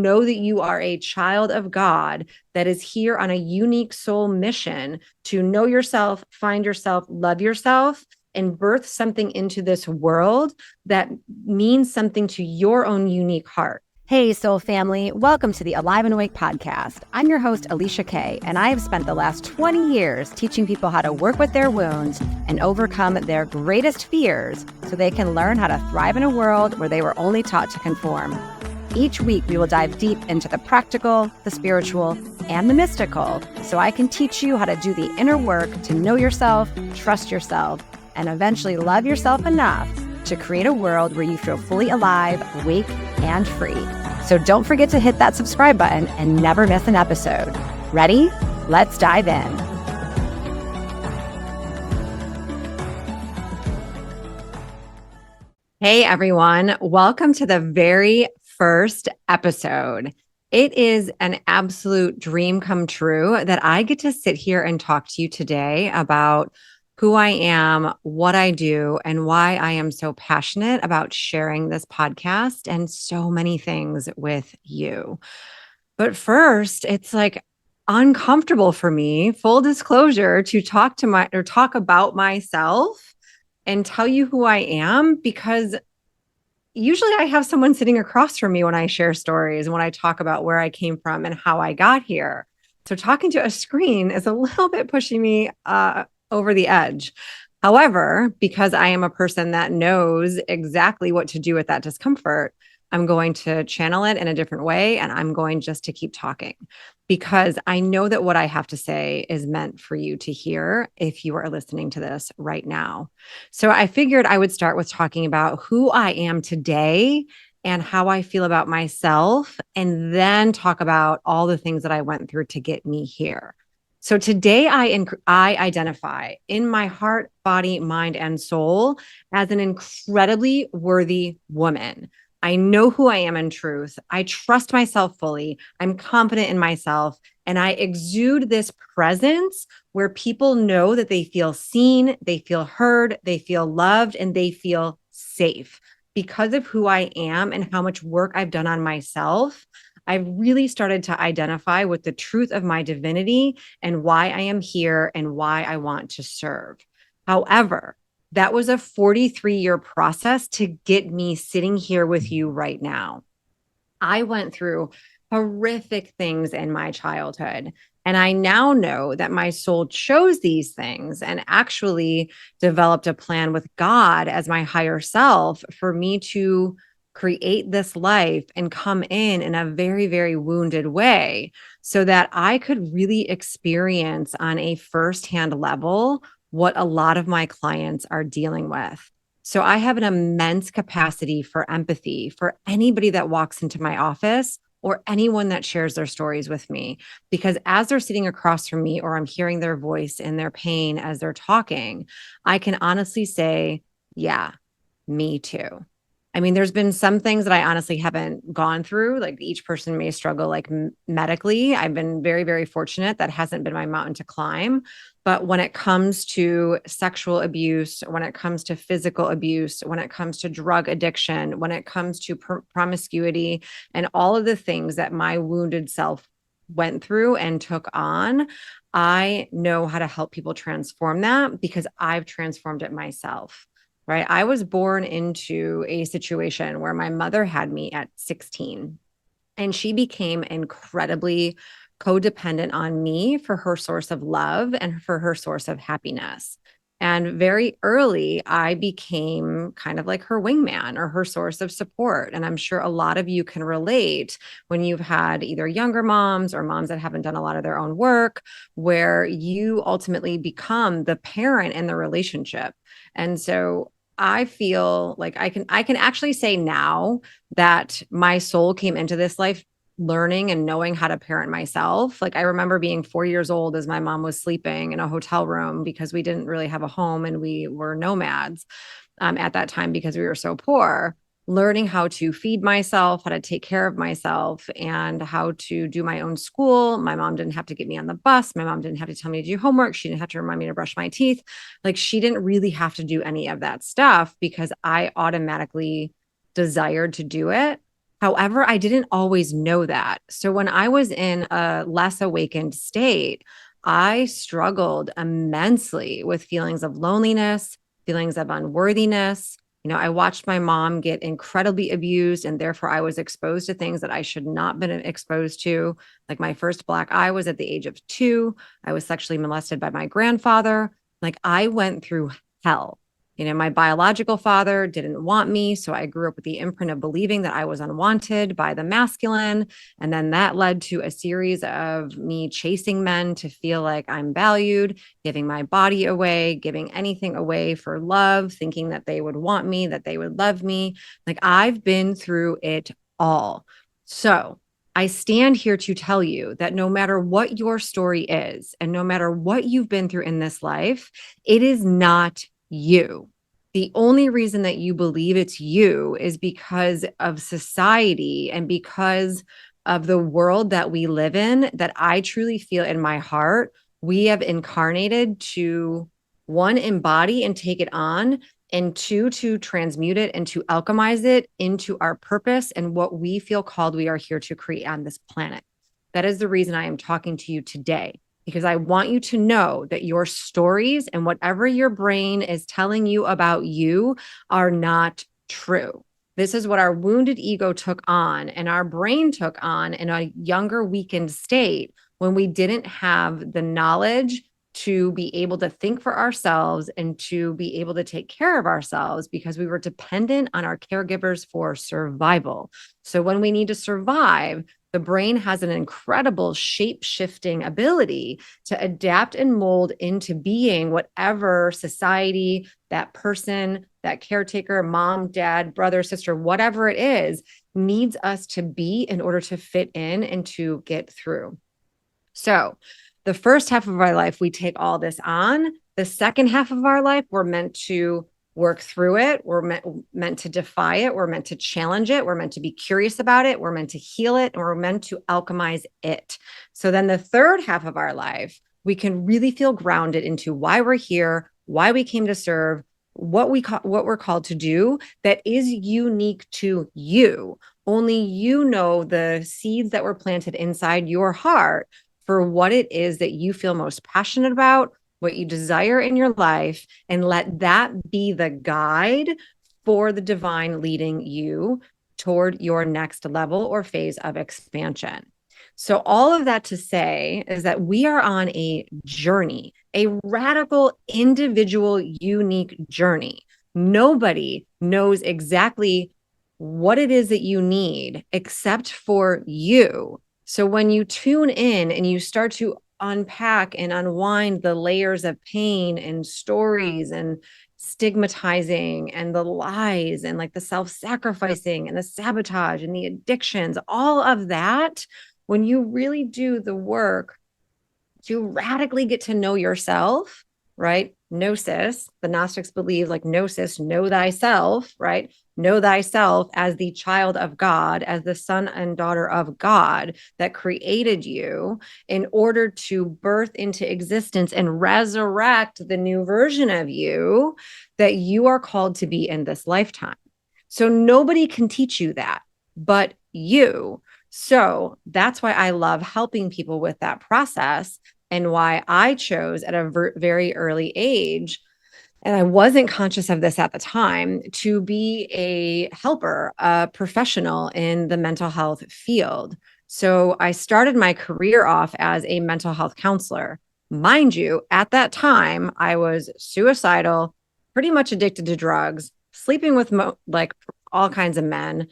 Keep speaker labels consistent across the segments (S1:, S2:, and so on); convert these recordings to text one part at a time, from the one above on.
S1: Know that you are a child of God that is here on a unique soul mission to know yourself, find yourself, love yourself, and birth something into this world that means something to your own unique heart.
S2: Hey, soul family. Welcome to the Alive and Awake podcast. I'm your host, Alicia Kay, and I have spent the last 20 years teaching people how to work with their wounds and overcome their greatest fears so they can learn how to thrive in a world where they were only taught to conform. Each week, we will dive deep into the practical, the spiritual, and the mystical so I can teach you how to do the inner work to know yourself, trust yourself, and eventually love yourself enough to create a world where you feel fully alive, awake, and free. So don't forget to hit that subscribe button and never miss an episode. Ready? Let's dive in.
S1: Hey, everyone. Welcome to the very first episode. It is an absolute dream come true that I get to sit here and talk to you today about who I am, what I do, and why I am so passionate about sharing this podcast and so many things with you. But first, it's like uncomfortable for me, full disclosure, to talk about myself and tell you who I am, because usually I have someone sitting across from me when I share stories and when I talk about where I came from and how I got here. So talking to a screen is a little bit pushing me over the edge. However, because I am a person that knows exactly what to do with that discomfort, I'm going to channel it in a different way, and I'm going just to keep talking because I know that what I have to say is meant for you to hear if you are listening to this right now. So I figured I would start with talking about who I am today and how I feel about myself, and then talk about all the things that I went through to get me here. So today I identify in my heart, body, mind, and soul as an incredibly worthy woman. I know who I am in truth. I trust myself fully. I'm confident in myself. And I exude this presence where people know that they feel seen, they feel heard, they feel loved, and they feel safe. Because of who I am and how much work I've done on myself, I've really started to identify with the truth of my divinity and why I am here and why I want to serve. However, that was a 43-year process to get me sitting here with you right now. I went through horrific things in my childhood, and I now know that my soul chose these things and actually developed a plan with God as my higher self for me to create this life and come in a very, very wounded way so that I could really experience on a firsthand level what a lot of my clients are dealing with. So I have an immense capacity for empathy for anybody that walks into my office or anyone that shares their stories with me, because as they're sitting across from me or I'm hearing their voice and their pain as they're talking, I can honestly say, yeah, me too. I mean, there's been some things that I honestly haven't gone through. Like each person may struggle like medically. I've been very, very fortunate. That hasn't been my mountain to climb. But when it comes to sexual abuse, when it comes to physical abuse, when it comes to drug addiction, when it comes to promiscuity and all of the things that my wounded self went through and took on, I know how to help people transform that because I've transformed it myself. Right. I was born into a situation where my mother had me at 16, and she became incredibly codependent on me for her source of love and for her source of happiness. And very early, I became kind of like her wingman or her source of support. And I'm sure a lot of you can relate when you've had either younger moms or moms that haven't done a lot of their own work, where you ultimately become the parent in the relationship. And so I feel like I can actually say now that my soul came into this life learning and knowing how to parent myself. Like I remember being 4 years old as my mom was sleeping in a hotel room because we didn't really have a home and we were nomads at that time because we were so poor, learning how to feed myself, how to take care of myself, and how to do my own school. My mom didn't have to get me on the bus. My mom didn't have to tell me to do homework. She didn't have to remind me to brush my teeth. Like she didn't really have to do any of that stuff because I automatically desired to do it However, I didn't always know that. So when I was in a less awakened state, I struggled immensely with feelings of loneliness, feelings of unworthiness. I watched my mom get incredibly abused, and therefore I was exposed to things that I should not been exposed to. Like my first black eye was at the age of 2. I was sexually molested by my grandfather. Like I went through hell. My biological father didn't want me. So I grew up with the imprint of believing that I was unwanted by the masculine. And then that led to a series of me chasing men to feel like I'm valued, giving my body away, giving anything away for love, thinking that they would want me, that they would love me. Like I've been through it all. So I stand here to tell you that no matter what your story is, and no matter what you've been through in this life, it is not you. The only reason that you believe it's you is because of society and because of the world that we live in, that I truly feel in my heart we have incarnated to, one, embody and take it on, and two, to transmute it and to alchemize it into our purpose and what we feel called we are here to create on this planet. That is the reason I am talking to you today, because I want you to know that your stories and whatever your brain is telling you about you are not true. This is what our wounded ego took on and our brain took on in a younger, weakened state when we didn't have the knowledge to be able to think for ourselves and to be able to take care of ourselves, because we were dependent on our caregivers for survival. So when we need to survive, the brain has an incredible shape-shifting ability to adapt and mold into being whatever society, that person, that caretaker, mom, dad, brother, sister, whatever it is, needs us to be in order to fit in and to get through. So the first half of our life, we take all this on. The second half of our life, we're meant to work through it. We're meant to defy it. We're meant to challenge it. We're meant to be curious about it. We're meant to heal it. And we're meant to alchemize it. So then the third half of our life, we can really feel grounded into why we're here, why we came to serve, what we're called to do that is unique to you. Only you know the seeds that were planted inside your heart for what it is that you feel most passionate about, what you desire in your life, and let that be the guide for the divine leading you toward your next level or phase of expansion. So all of that to say is that we are on a journey, a radical, individual, unique journey. Nobody knows exactly what it is that you need except for you. So when you tune in and you start to unpack and unwind the layers of pain and stories and stigmatizing and the lies and like the self-sacrificing and the sabotage and the addictions, all of that, when you really do the work to radically get to know yourself, right? Gnosis, the Gnostics believe like gnosis, know thyself, right? Know thyself as the child of God, as the son and daughter of God that created you in order to birth into existence and resurrect the new version of you that you are called to be in this lifetime. So nobody can teach you that but you. So that's why I love helping people with that process, and why I chose at a very early age, and I wasn't conscious of this at the time, to be a helper, a professional in the mental health field. So I started my career off as a mental health counselor. Mind you, at that time, I was suicidal, pretty much addicted to drugs, sleeping with like all kinds of men,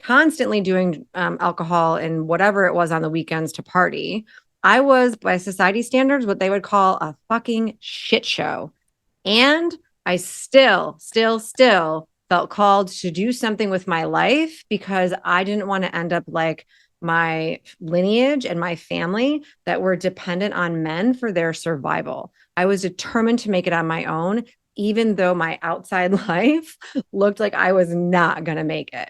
S1: constantly doing alcohol and whatever it was on the weekends to party. I was, by society standards, what they would call a fucking shit show. And I still felt called to do something with my life because I didn't want to end up like my lineage and my family that were dependent on men for their survival. I was determined to make it on my own, even though my outside life looked like I was not going to make it.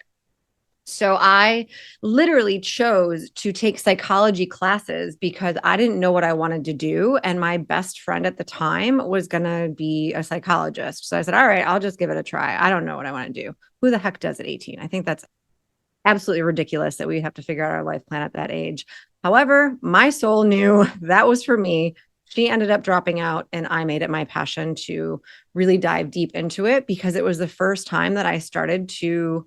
S1: So I literally chose to take psychology classes because I didn't know what I wanted to do. And my best friend at the time was going to be a psychologist. So I said, all right, I'll just give it a try. I don't know what I want to do. Who the heck does at 18? I think that's absolutely ridiculous that we have to figure out our life plan at that age. However, my soul knew that was for me. She ended up dropping out, and I made it my passion to really dive deep into it because it was the first time that I started to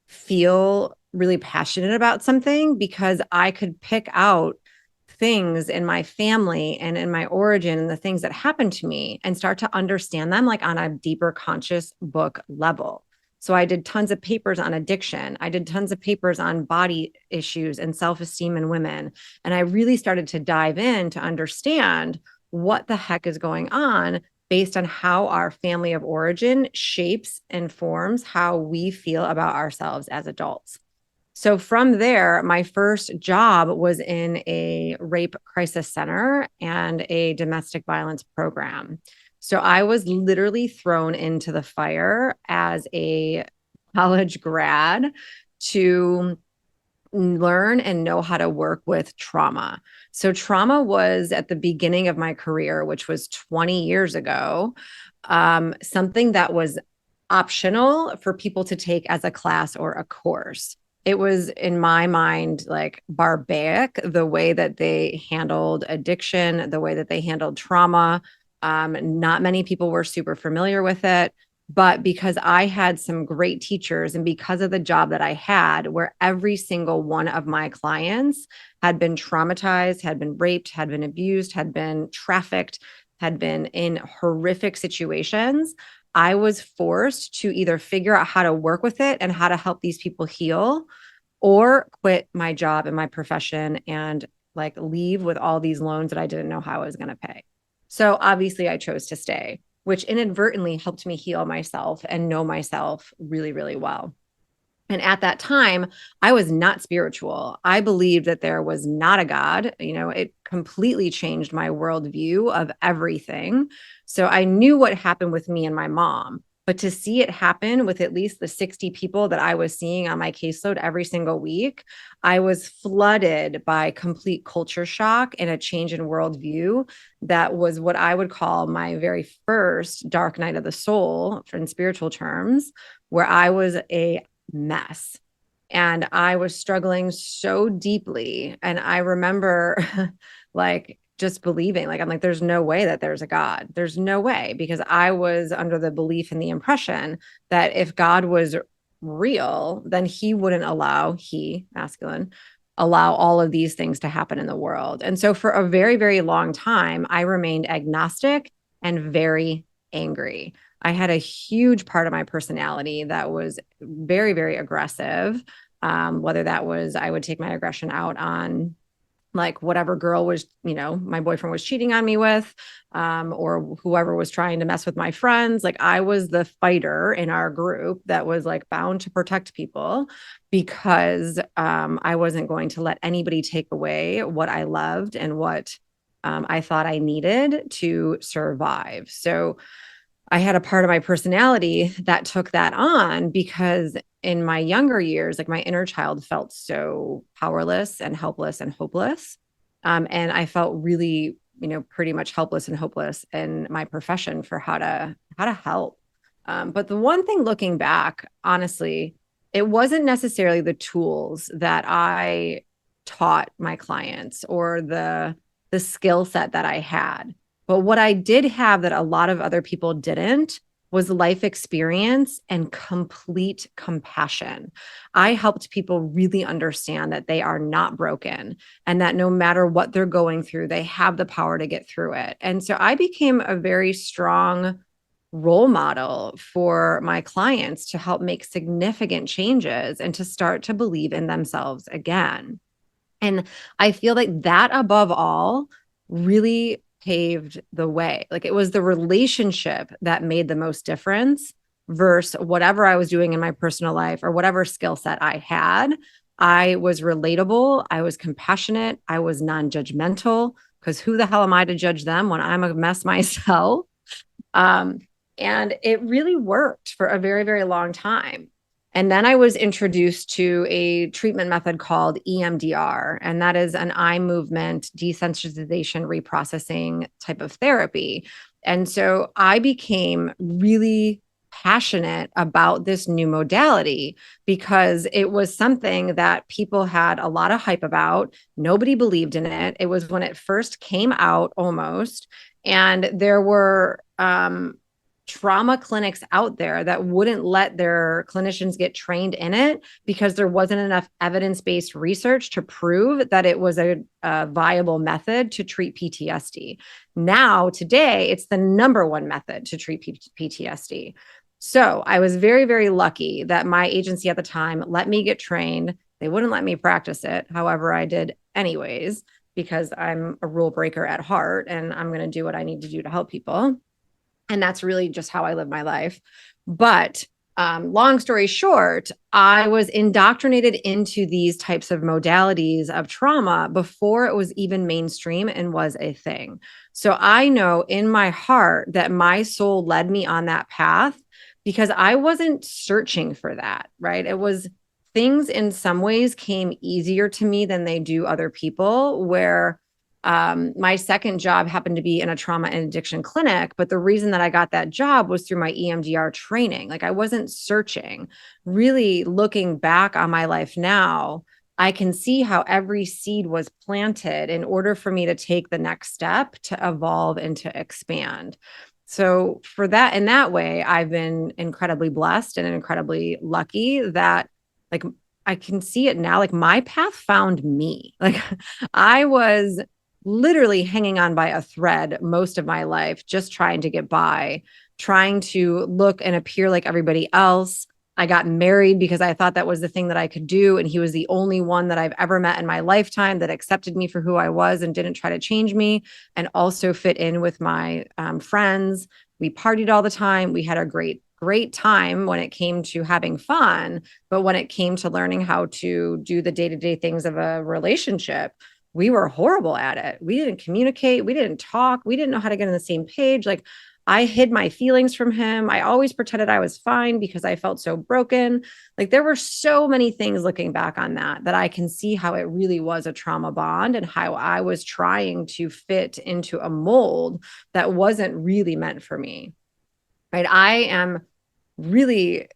S1: feel really passionate about something because I could pick out things in my family and in my origin and the things that happened to me and start to understand them like on a deeper conscious book level. So I did tons of papers on addiction. I did tons of papers on body issues and self-esteem in women. And I really started to dive in to understand what the heck is going on based on how our family of origin shapes and forms how we feel about ourselves as adults. So from there, my first job was in a rape crisis center and a domestic violence program. So I was literally thrown into the fire as a college grad to learn and know how to work with trauma. So trauma was at the beginning of my career, which was 20 years ago, something that was optional for people to take as a class or a course. It was, in my mind, like barbaric, the way that they handled addiction, the way that they handled trauma. Not many people were super familiar with it. But because I had some great teachers and because of the job that I had, where every single one of my clients had been traumatized, had been raped, had been abused, had been trafficked, had been in horrific situations, I was forced to either figure out how to work with it and how to help these people heal or quit my job and my profession and like leave with all these loans that I didn't know how I was going to pay. So obviously I chose to stay, which inadvertently helped me heal myself and know myself really, really well. And at that time, I was not spiritual. I believed that there was not a God. You know, it completely changed my worldview of everything. So I knew what happened with me and my mom. But to see it happen with at least the 60 people that I was seeing on my caseload every single week, I was flooded by complete culture shock and a change in worldview. That was what I would call my very first dark night of the soul, in spiritual terms, where I was a mess. And I was struggling so deeply. And I remember like just believing, like, I'm like, there's no way that there's a God. There's no way, because I was under the belief and the impression that if God was real, then he wouldn't allow, he, masculine, allow all of these things to happen in the world. And so for a very, very long time, I remained agnostic and very angry. I had a huge part of my personality that was very, very aggressive. Whether that was, I would take my aggression out on like whatever girl was, you know, my boyfriend was cheating on me with, or whoever was trying to mess with my friends. Like I was the fighter in our group that was like bound to protect people because I wasn't going to let anybody take away what I loved and what I thought I needed to survive. So I had a part of my personality that took that on because in my younger years, like my inner child felt so powerless and helpless and hopeless. And I felt really, you know, pretty much helpless and hopeless in my profession for how to help. But the one thing looking back, honestly, it wasn't necessarily the tools that I taught my clients or the skill set that I had. But what I did have that a lot of other people didn't was life experience and complete compassion. I helped people really understand that they are not broken and that no matter what they're going through, they have the power to get through it. And so I became a very strong role model for my clients to help make significant changes and to start to believe in themselves again. And I feel like that above all really paved the way. Like it was the relationship that made the most difference versus whatever I was doing in my personal life or whatever skill set I had. I was relatable. I was compassionate. I was non judgmental because who the hell am I to judge them when I'm a mess myself? Um, and it really worked for a very, very long time. And then I was introduced to a treatment method called EMDR, and that is an eye movement desensitization reprocessing type of therapy. And so I became really passionate about this new modality because it was something that people had a lot of hype about. Nobody believed in it. It was when it first came out almost. And there were trauma clinics out there that wouldn't let their clinicians get trained in it because there wasn't enough evidence-based research to prove that it was a viable method to treat PTSD. Now, today, it's the number one method to treat PTSD. So I was very, very lucky that my agency at the time let me get trained. They wouldn't let me practice it. However, I did anyways, because I'm a rule breaker at heart and I'm going to do what I need to do to help people. And that's really just how I live my life. But long story short, I was indoctrinated into these types of modalities of trauma before it was even mainstream and was a thing. So I know in my heart that my soul led me on that path because I wasn't searching for that, right? It was things in some ways came easier to me than they do other people, where my second job happened to be in a trauma and addiction clinic, but the reason that I got that job was through my EMDR training. Like I wasn't searching. Really looking back on my life now, I can see how every seed was planted in order for me to take the next step to evolve and to expand. So for that, in that way, I've been incredibly blessed and incredibly lucky that like I can see it now. Like my path found me. Like I was literally hanging on by a thread most of my life, just trying to get by, trying to look and appear like everybody else. I got married because I thought that was the thing that I could do. And he was the only one that I've ever met in my lifetime that accepted me for who I was and didn't try to change me, and also fit in with my friends. We partied all the time. We had a great time when it came to having fun. But when it came to learning how to do the day-to-day things of a relationship, we were horrible at it. We didn't communicate. We didn't talk. We didn't know how to get on the same page. Like I hid my feelings from him. I always pretended I was fine because I felt so broken. Like there were so many things looking back on that I can see how it really was a trauma bond and how I was trying to fit into a mold that wasn't really meant for me. Right. I am really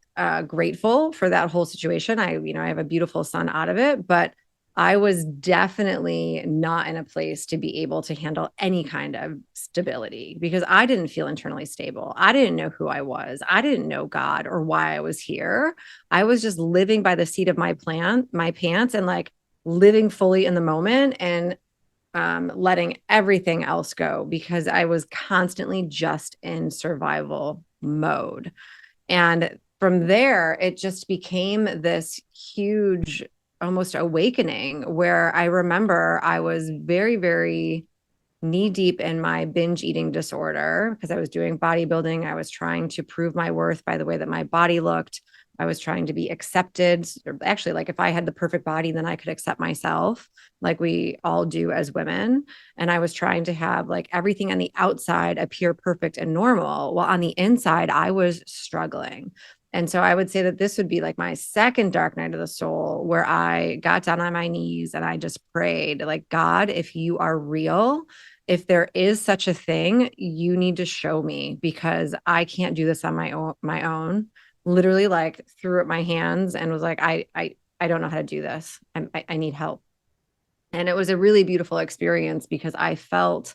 S1: grateful for that whole situation. I have a beautiful son out of it, but I was definitely not in a place to be able to handle any kind of stability because I didn't feel internally stable. I didn't know who I was. I didn't know God or why I was here. I was just living by the seat of my pants, and like living fully in the moment and letting everything else go because I was constantly just in survival mode. And from there, it just became this huge, almost awakening where I remember I was very, very knee deep in my binge eating disorder because I was doing bodybuilding. I was trying to prove my worth by the way that my body looked. I was trying to be accepted. Actually, like if I had the perfect body, then I could accept myself, like we all do as women. And I was trying to have like everything on the outside appear perfect and normal, while on the inside, I was struggling. And so I would say that this would be like my second dark night of the soul, where I got down on my knees and I just prayed, like, God, if you are real, if there is such a thing, you need to show me because I can't do this on my own. Literally like threw up my hands and was like, I don't know how to do this. I need help. And it was a really beautiful experience because I felt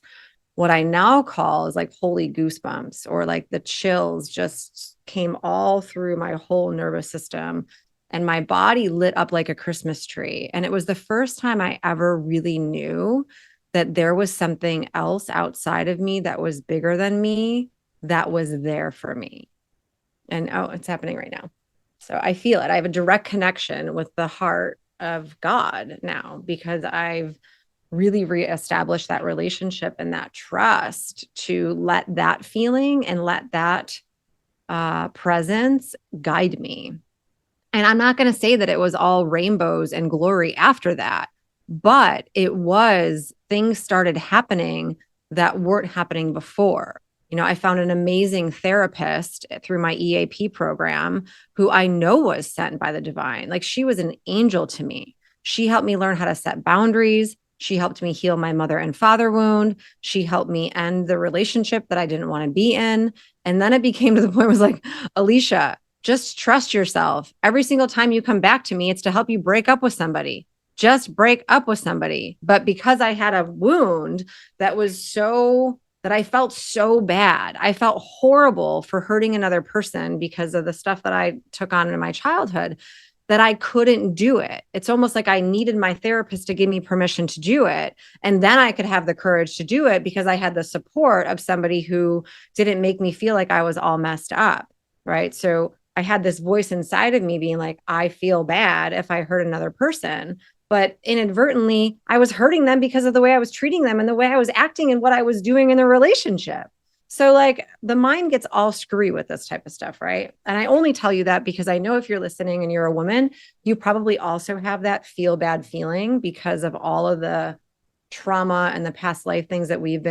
S1: what I now call is like holy goosebumps, or like the chills just came all through my whole nervous system, and my body lit up like a Christmas tree. And it was the first time I ever really knew that there was something else outside of me that was bigger than me, that was there for me. And oh, it's happening right now. So I feel it. I have a direct connection with the heart of God now because I've really reestablish that relationship and that trust to let that feeling and let that presence guide me. And I'm not going to say that it was all rainbows and glory after that, but it was, things started happening that weren't happening before. I found an amazing therapist through my EAP program who I know was sent by the divine. Like she was an angel to me. She helped me learn how to set boundaries. She helped me heal my mother and father wound. She helped me end the relationship that I didn't want to be in. And then it became to the point where it was like, Alicia, just trust yourself. Every single time you come back to me, it's to help you break up with somebody. Just break up with somebody. But because I had a wound that was so that I felt so bad. I felt horrible for hurting another person because of the stuff that I took on in my childhood, that I couldn't do it. It's almost like I needed my therapist to give me permission to do it. And then I could have the courage to do it because I had the support of somebody who didn't make me feel like I was all messed up. Right. So I had this voice inside of me being like, I feel bad if I hurt another person. But inadvertently, I was hurting them because of the way I was treating them and the way I was acting and what I was doing in the relationship. So, like, the mind gets all screwy with this type of stuff, right? And I only tell you that because I know if you're listening and you're a woman, you probably also have that feel bad feeling because of all of the trauma and the past life things that we've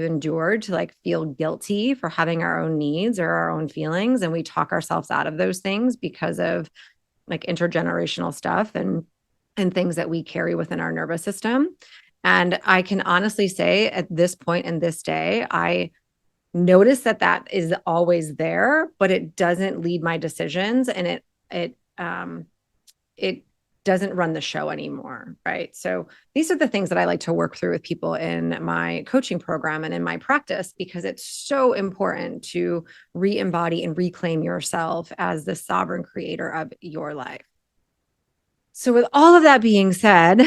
S1: endured, to like feel guilty for having our own needs or our own feelings, and we talk ourselves out of those things because of like intergenerational stuff and things that we carry within our nervous system. And I can honestly say at this point in this day, I notice that that is always there, but it doesn't lead my decisions, and it doesn't run the show anymore, right? So these are the things that I like to work through with people in my coaching program and in my practice, because it's so important to re-embody and reclaim yourself as the sovereign creator of your life. So with all of that being said,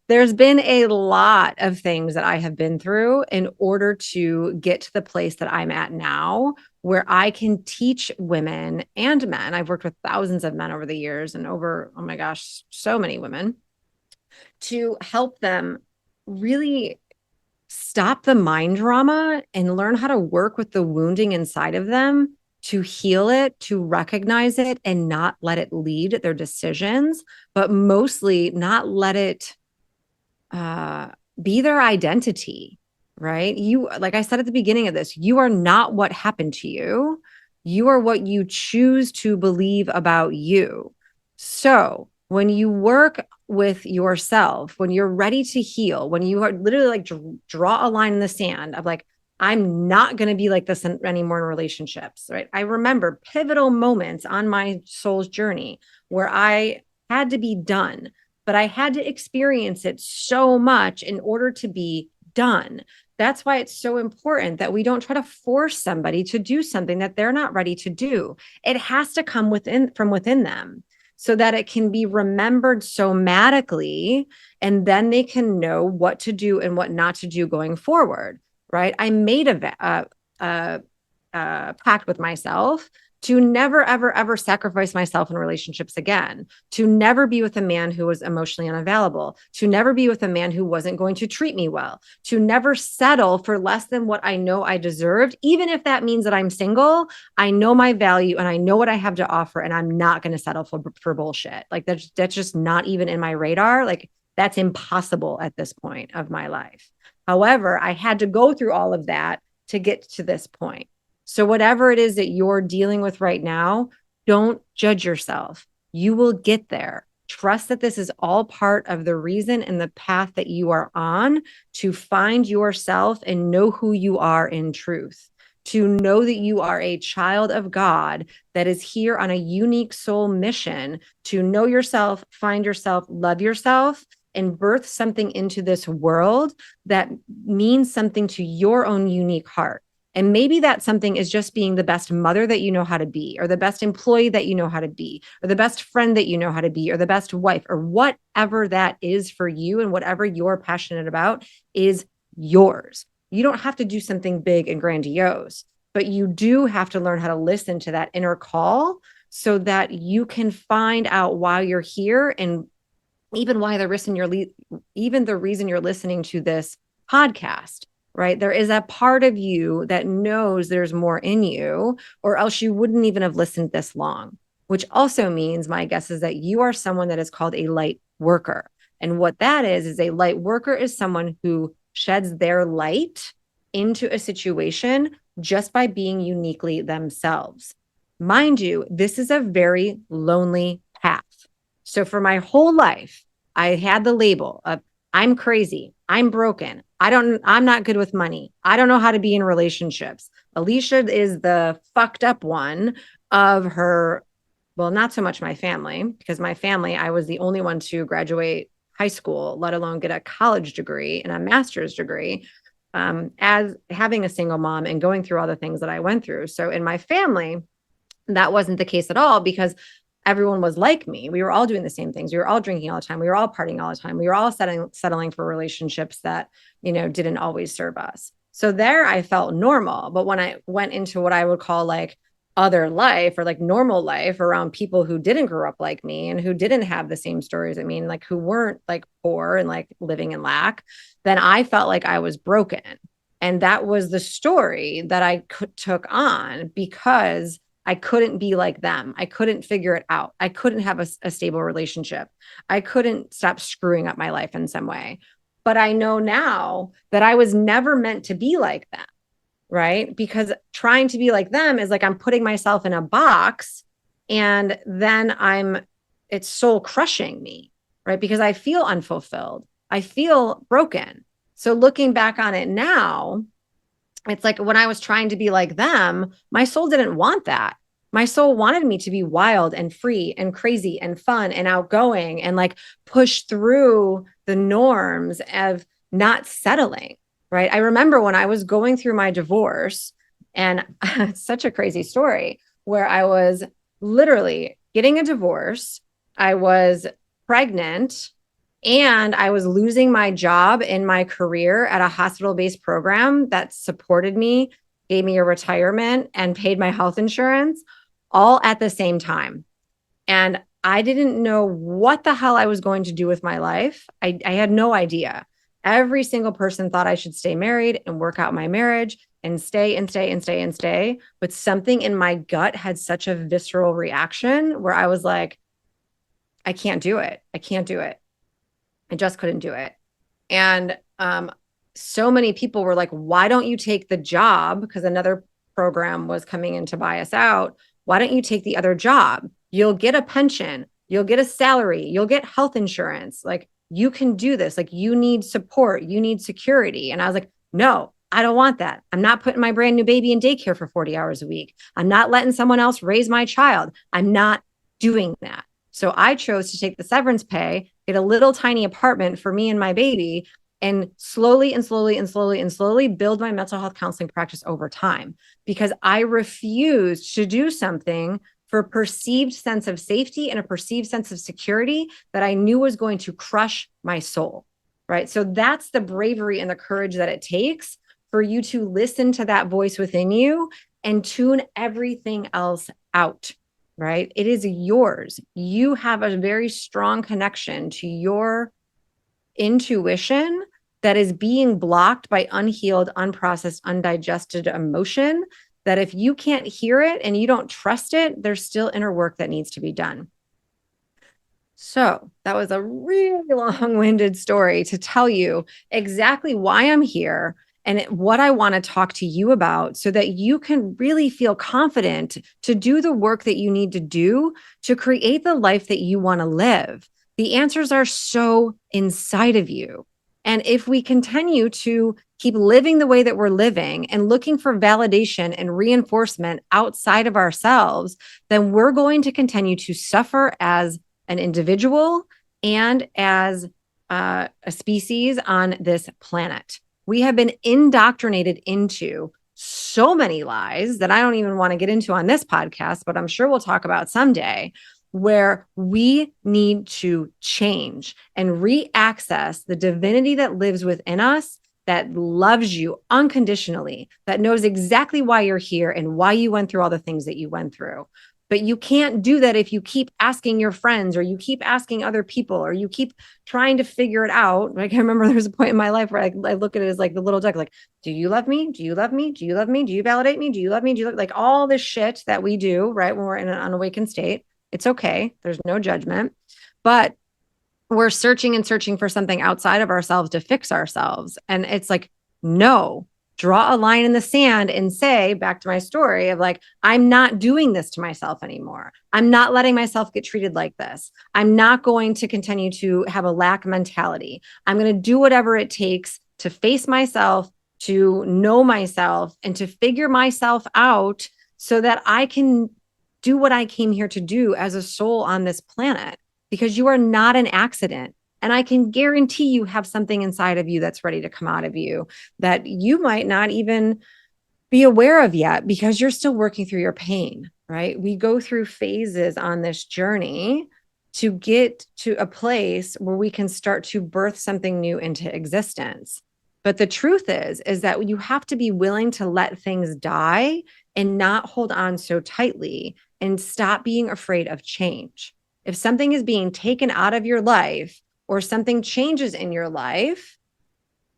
S1: there's been a lot of things that I have been through in order to get to the place that I'm at now, where I can teach women and men. I've worked with thousands of men over the years and over, oh my gosh, so many women, to help them really stop the mind drama and learn how to work with the wounding inside of them, to heal it, to recognize it, and not let it lead their decisions, but mostly not let it be their identity, right? You, like I said at the beginning of this, you are not what happened to you. You are what you choose to believe about you. So when you work with yourself, when you're ready to heal, when you are literally like draw a line in the sand of like, I'm not going to be like this anymore in relationships, right? I remember pivotal moments on my soul's journey where I had to be done, but I had to experience it so much in order to be done. That's why it's so important that we don't try to force somebody to do something that they're not ready to do. It has to come from within them, so that it can be remembered somatically, and then they can know what to do and what not to do going forward, right? I made a pact with myself to never, ever, ever sacrifice myself in relationships again, to never be with a man who was emotionally unavailable, to never be with a man who wasn't going to treat me well, to never settle for less than what I know I deserved. Even if that means that I'm single, I know my value and I know what I have to offer, and I'm not going to settle for bullshit. Like that's just not even in my radar. Like that's impossible at this point of my life. However, I had to go through all of that to get to this point. So whatever it is that you're dealing with right now, don't judge yourself. You will get there. Trust that this is all part of the reason and the path that you are on to find yourself and know who you are in truth, to know that you are a child of God that is here on a unique soul mission to know yourself, find yourself, love yourself, and birth something into this world that means something to your own unique heart. And maybe that something is just being the best mother that you know how to be, or the best employee that you know how to be, or the best friend that you know how to be, or the best wife, or whatever that is for you, and whatever you're passionate about is yours. You don't have to do something big and grandiose, but you do have to learn how to listen to that inner call so that you can find out why you're here, and even why even the reason you're listening to this podcast. Right? There is a part of you that knows there's more in you, or else you wouldn't even have listened this long, which also means my guess is that you are someone that is called a light worker. And what that is a light worker is someone who sheds their light into a situation just by being uniquely themselves. Mind you, this is a very lonely path. So for my whole life, I had the label of I'm crazy. I'm broken. I'm not good with money. I don't know how to be in relationships. Alicia is the fucked up one of her. Well, not so much my family, because my family, I was the only one to graduate high school, let alone get a college degree and a master's degree, as having a single mom and going through all the things that I went through. So in my family, that wasn't the case at all, because everyone was like me. We were all doing the same things. We were all drinking all the time. We were all partying all the time. We were all settling for relationships that, didn't always serve us. So there I felt normal. But when I went into what I would call like other life, or like normal life, around people who didn't grow up like me and who didn't have the same stories, like who weren't like poor and like living in lack, then I felt like I was broken. And that was the story that I took on, because I couldn't be like them. I couldn't figure it out. I couldn't have a stable relationship. I couldn't stop screwing up my life in some way. But I know now that I was never meant to be like them, right? Because trying to be like them is like I'm putting myself in a box, and then it's soul crushing me, right? Because I feel unfulfilled. I feel broken. So looking back on it now, it's like when I was trying to be like them, my soul didn't want that. My soul wanted me to be wild and free and crazy and fun and outgoing, and like push through the norms of not settling, right? I remember when I was going through my divorce, and it's such a crazy story, where I was literally getting a divorce. I was pregnant, and I was losing my job in my career at a hospital-based program that supported me, gave me a retirement, and paid my health insurance, all at the same time. And I didn't know what the hell I was going to do with my life. I had no idea. Every single person thought I should stay married and work out my marriage and stay and stay and stay and stay. But something in my gut had such a visceral reaction where I was like, I can't do it. I can't do it. I just couldn't do it. And so many people were like, why don't you take the job? Because another program was coming in to buy us out. Why don't you take the other job? You'll get a pension. You'll get a salary. You'll get health insurance. Like, you can do this. Like, you need support. You need security. And I was like, no, I don't want that. I'm not putting my brand new baby in daycare for 40 hours a week. I'm not letting someone else raise my child. I'm not doing that. So I chose to take the severance pay, get a little tiny apartment for me and my baby, and slowly and slowly and slowly and slowly build my mental health counseling practice over time, because I refused to do something for a perceived sense of safety and a perceived sense of security that I knew was going to crush my soul, right? So that's the bravery and the courage that it takes for you to listen to that voice within you and tune everything else out. Right? It is yours. You have a very strong connection to your intuition that is being blocked by unhealed, unprocessed, undigested emotion, that if you can't hear it and you don't trust it, there's still inner work that needs to be done. So that was a really long-winded story to tell you exactly why I'm here and what I want to talk to you about, so that you can really feel confident to do the work that you need to do to create the life that you want to live. The answers are so inside of you. And if we continue to keep living the way that we're living and looking for validation and reinforcement outside of ourselves, then we're going to continue to suffer as an individual and as a species on this planet. We have been indoctrinated into so many lies that I don't even want to get into on this podcast, but I'm sure we'll talk about someday, where we need to change and re-access the divinity that lives within us, that loves you unconditionally, that knows exactly why you're here and why you went through all the things that you went through. But you can't do that if you keep asking your friends, or you keep asking other people, or you keep trying to figure it out. Like, I remember there was a point in my life where I look at it as like the little duck, like, do you love me? Do you love me? Do you love me? Do you validate me? Do you love me? Do you love, like all this shit that we do, right? When we're in an unawakened state. It's okay. There's no judgment, but we're searching and searching for something outside of ourselves to fix ourselves. And it's like, no, draw a line in the sand and say, back to my story of like, I'm not doing this to myself anymore. I'm not letting myself get treated like this. I'm not going to continue to have a lack mentality. I'm going to do whatever it takes to face myself, to know myself, and to figure myself out so that I can do what I came here to do as a soul on this planet, because you are not an accident. And I can guarantee you have something inside of you that's ready to come out of you that you might not even be aware of yet because you're still working through your pain, right? We go through phases on this journey to get to a place where we can start to birth something new into existence. But the truth is that you have to be willing to let things die and not hold on so tightly and stop being afraid of change. If something is being taken out of your life, or something changes in your life,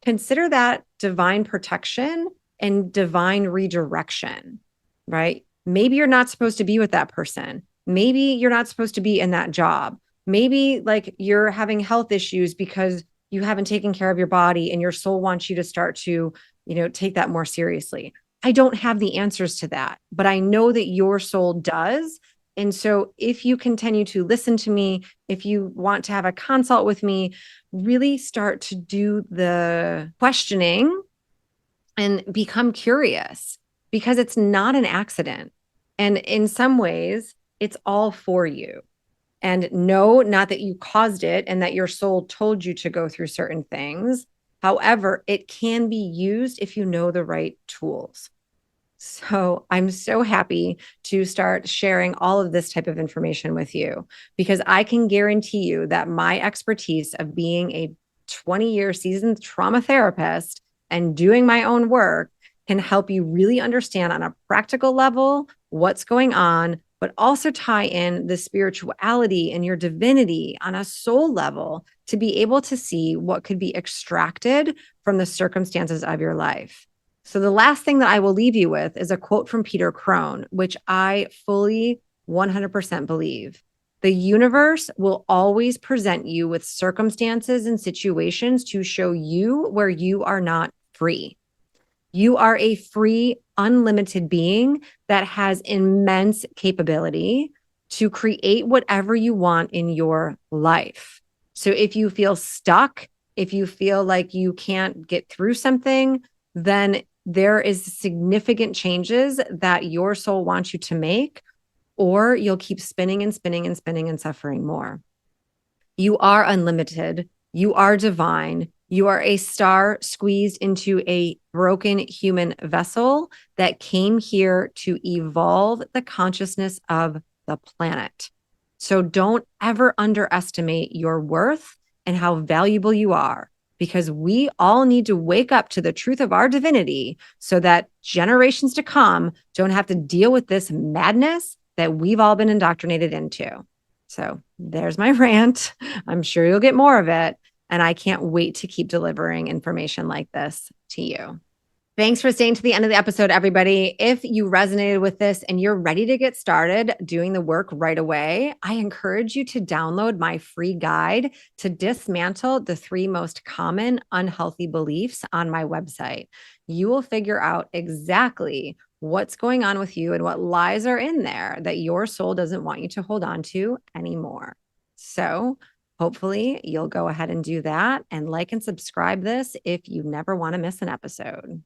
S1: consider that divine protection and divine redirection, right? Maybe you're not supposed to be with that person. Maybe you're not supposed to be in that job. Maybe like you're having health issues because you haven't taken care of your body and your soul wants you to start to, take that more seriously. I don't have the answers to that, but I know that your soul does. And so if you continue to listen to me, if you want to have a consult with me, really start to do the questioning and become curious, because it's not an accident. And in some ways, it's all for you. And no, not that you caused it and that your soul told you to go through certain things. However, it can be used if you know the right tools. So I'm so happy to start sharing all of this type of information with you, because I can guarantee you that my expertise of being a 20-year seasoned trauma therapist and doing my own work can help you really understand on a practical level what's going on, but also tie in the spirituality and your divinity on a soul level to be able to see what could be extracted from the circumstances of your life. So the last thing that I will leave you with is a quote from Peter Crone, which I fully 100% believe. The universe will always present you with circumstances and situations to show you where you are not free. You are a free, unlimited being that has immense capability to create whatever you want in your life. So if you feel stuck, if you feel like you can't get through something, then there is significant changes that your soul wants you to make, or you'll keep spinning and spinning and spinning and suffering more. You are unlimited. You are divine. You are a star squeezed into a broken human vessel that came here to evolve the consciousness of the planet. So don't ever underestimate your worth and how valuable you are, because we all need to wake up to the truth of our divinity so that generations to come don't have to deal with this madness that we've all been indoctrinated into. So there's my rant. I'm sure you'll get more of it. And I can't wait to keep delivering information like this to you. Thanks for staying to the end of the episode, everybody. If you resonated with this and you're ready to get started doing the work right away, I encourage you to download my free guide to dismantle the 3 most common unhealthy beliefs on my website. You will figure out exactly what's going on with you and what lies are in there that your soul doesn't want you to hold on to anymore. So hopefully you'll go ahead and do that, and like and subscribe this if you never want to miss an episode.